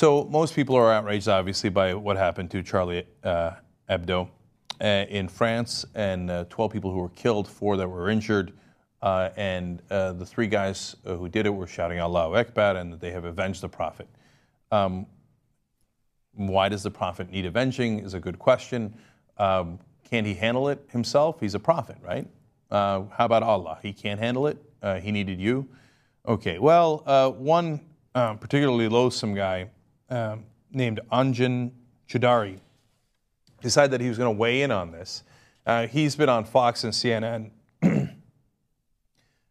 So most people are outraged, obviously, by what happened to Charlie Hebdo in France, and 12 people who were killed, 4 that were injured, and the 3 guys who did it were shouting Allahu Akbar, and they have avenged the Prophet. Why does the Prophet need avenging is a good question. Can't he handle it himself? He's a prophet, right? How about Allah? He can't handle it? He needed you? Okay, well, one particularly loathsome guy named Anjan Choudary decided that he was going to weigh in on this. He's been on Fox and CNN,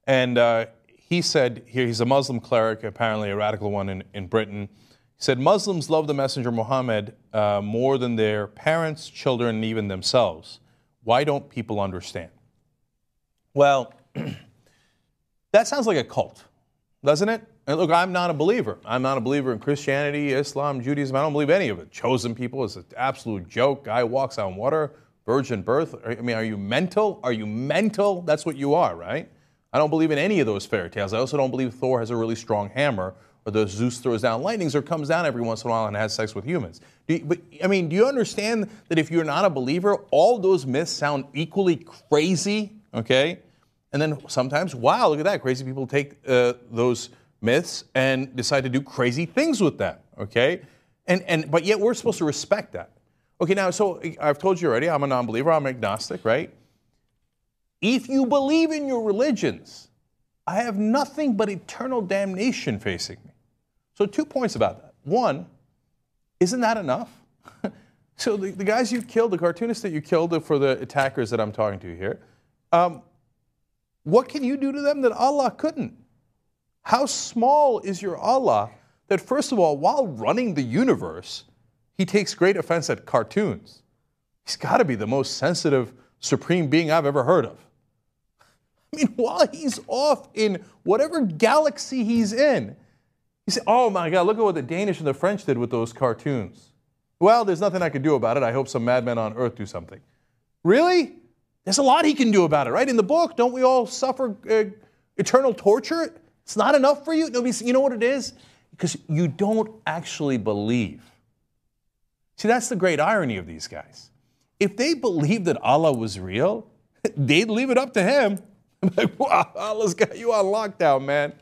and he said, here, he's a Muslim cleric, apparently a radical one in Britain. He said, Muslims love the Messenger Muhammad more than their parents, children, and even themselves. Why don't people understand? Well, that sounds like a cult, doesn't it? And look, I'm not a believer. I'm not a believer in Christianity, Islam, Judaism. I don't believe any of it. Chosen people is an absolute joke. Guy walks on water, virgin birth. I mean, are you mental? Are you mental? That's what you are, right? I don't believe in any of those fairy tales. I also don't believe Thor has a really strong hammer, or the Zeus throws down lightnings, or comes down every once in a while and has sex with humans. Do you understand that if you're not a believer, all those myths sound equally crazy, okay? And then sometimes, wow, look at that, crazy people take those myths and decide to do crazy things with them, okay? But yet we're supposed to respect that. Okay, now, so I've told you already, I'm a non-believer, I'm agnostic, right? If you believe in your religions, I have nothing but eternal damnation facing me. So 2 points about that. One, isn't that enough? So the guys you killed, the cartoonists that you killed for the attackers that I'm talking to here, what can you do to them that Allah couldn't? How small is your Allah that, first of all, while running the universe, he takes great offense at cartoons? He's got to be the most sensitive, supreme being I've ever heard of. I mean, while he's off in whatever galaxy he's in, you say, oh my God, look at what the Danish and the French did with those cartoons. Well, there's nothing I could do about it. I hope some madmen on earth do something. Really? There's a lot he can do about it, right? In the book, don't we all suffer eternal torture? It's not enough for you? No, you know what it is? Because you don't actually believe. See, that's the great irony of these guys. If they believed that Allah was real, they'd leave it up to him. Like, wow, Allah's got you on lockdown, man.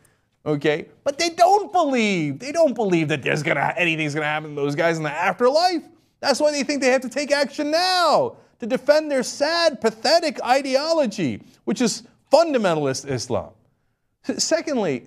Okay? But they don't believe. They don't believe that anything's going to happen to those guys in the afterlife. That's why they think they have to take action now to defend their sad, pathetic ideology, which is fundamentalist Islam. Secondly,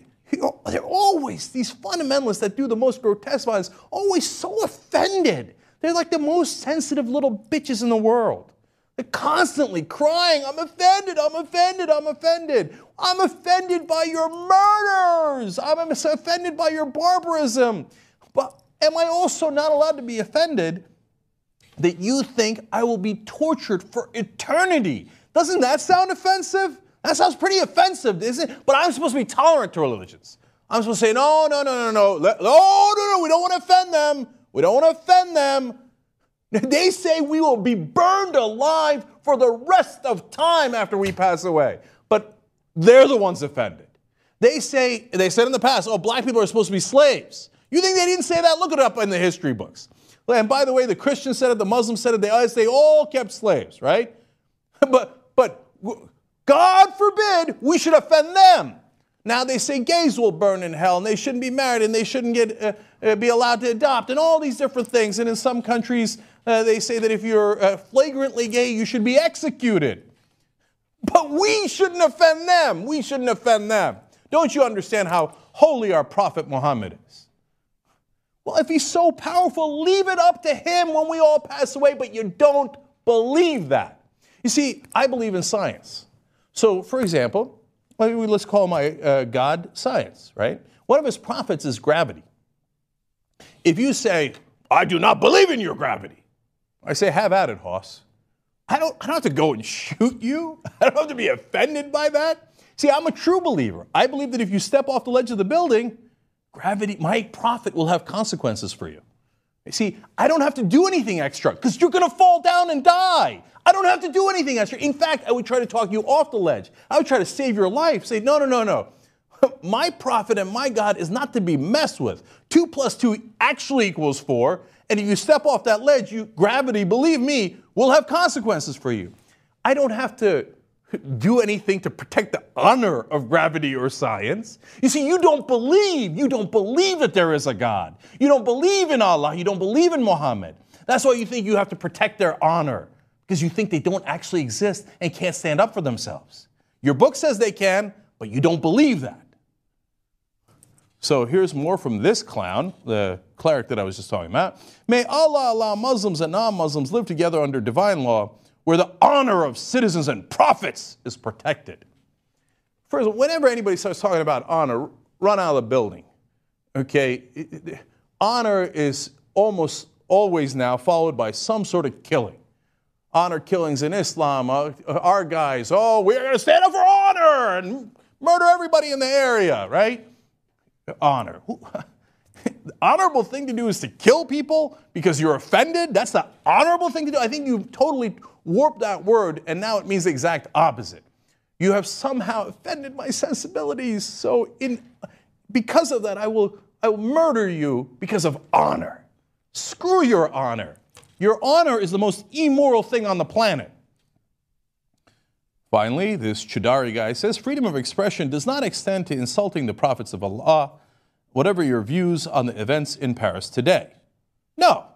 they're always, these fundamentalists that do the most grotesque violence, always so offended. They're like the most sensitive little bitches in the world. They're constantly crying, I'm offended, I'm offended, I'm offended. I'm offended by your murders. I'm offended by your barbarism. But am I also not allowed to be offended that you think I will be tortured for eternity? Doesn't that sound offensive? That sounds pretty offensive, isn't it? But I'm supposed to be tolerant to religions. I'm supposed to say, no, we don't want to offend them. We don't want to offend them. They say we will be burned alive for the rest of time after we pass away. But they're the ones offended. They said in the past, oh, black people are supposed to be slaves. You think they didn't say that? Look it up in the history books. And by the way, the Christians said it, the Muslims said it, they all kept slaves, right? But God forbid we should offend them. Now they say gays will burn in hell and they shouldn't be married and they shouldn't be allowed to adopt and all these different things. And in some countries, they say that if you're flagrantly gay, you should be executed. But we shouldn't offend them. We shouldn't offend them. Don't you understand how holy our Prophet Muhammad is? Well, if he's so powerful, leave it up to him when we all pass away, but you don't believe that. You see, I believe in science. So, for example, let's call my God science, right? One of his prophets is gravity. If you say, I do not believe in your gravity, I say, have at it, Hoss. I don't have to go and shoot you. I don't have to be offended by that. See, I'm a true believer. I believe that if you step off the ledge of the building, gravity, my prophet will have consequences for you. See, I don't have to do anything extra because you're going to fall down and die. I don't have to do anything extra. In fact, I would try to talk you off the ledge. I would try to save your life. Say, no. My prophet and my God is not to be messed with. 2 + 2 actually equals 4. And if you step off that ledge, gravity, believe me, will have consequences for you. I don't have to do anything to protect the honor of gravity or science. You see, you don't believe that there is a God. You don't believe in Allah. You don't believe in Muhammad. That's why you think you have to protect their honor, because you think they don't actually exist and can't stand up for themselves. Your book says they can, but you don't believe that. So here's more from this clown, the cleric that I was just talking about. May Allah allow Muslims and non-Muslims live together under divine law, where the honor of citizens and prophets is protected. First, whenever anybody starts talking about honor, run out of the building. Okay? Honor is almost always now followed by some sort of killing. Honor killings in Islam, our guys, we're going to stand up for honor and murder everybody in the area, right? Honor. The honorable thing to do is to kill people because you're offended? That's the honorable thing to do? I think you've totally warped that word, and now it means the exact opposite. You have somehow offended my sensibilities, so because of that, I will murder you because of honor. Screw your honor. Your honor is the most immoral thing on the planet. Finally, this Chudari guy says, freedom of expression does not extend to insulting the prophets of Allah, whatever your views on the events in Paris today. No.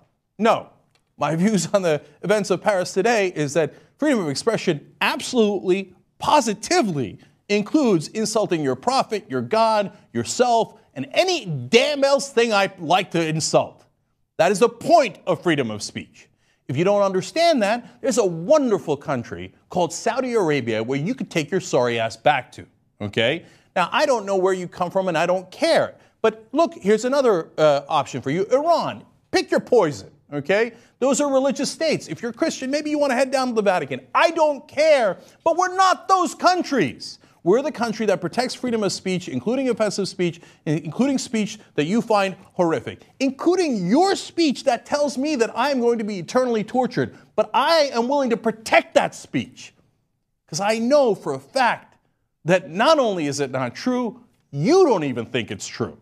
My views on the events of Paris today is that freedom of expression absolutely, positively includes insulting your prophet, your God, yourself, and any damn else thing I like to insult. That is the point of freedom of speech. If you don't understand that, there's a wonderful country called Saudi Arabia where you could take your sorry ass back to, okay? Now, I don't know where you come from and I don't care. But look, here's another option for you. Iran, pick your poison, okay? Those are religious states. If you're Christian, maybe you want to head down to the Vatican. I don't care, but we're not those countries. We're the country that protects freedom of speech, including offensive speech, including speech that you find horrific, including your speech that tells me that I am going to be eternally tortured. But I am willing to protect that speech because I know for a fact that not only is it not true, you don't even think it's true.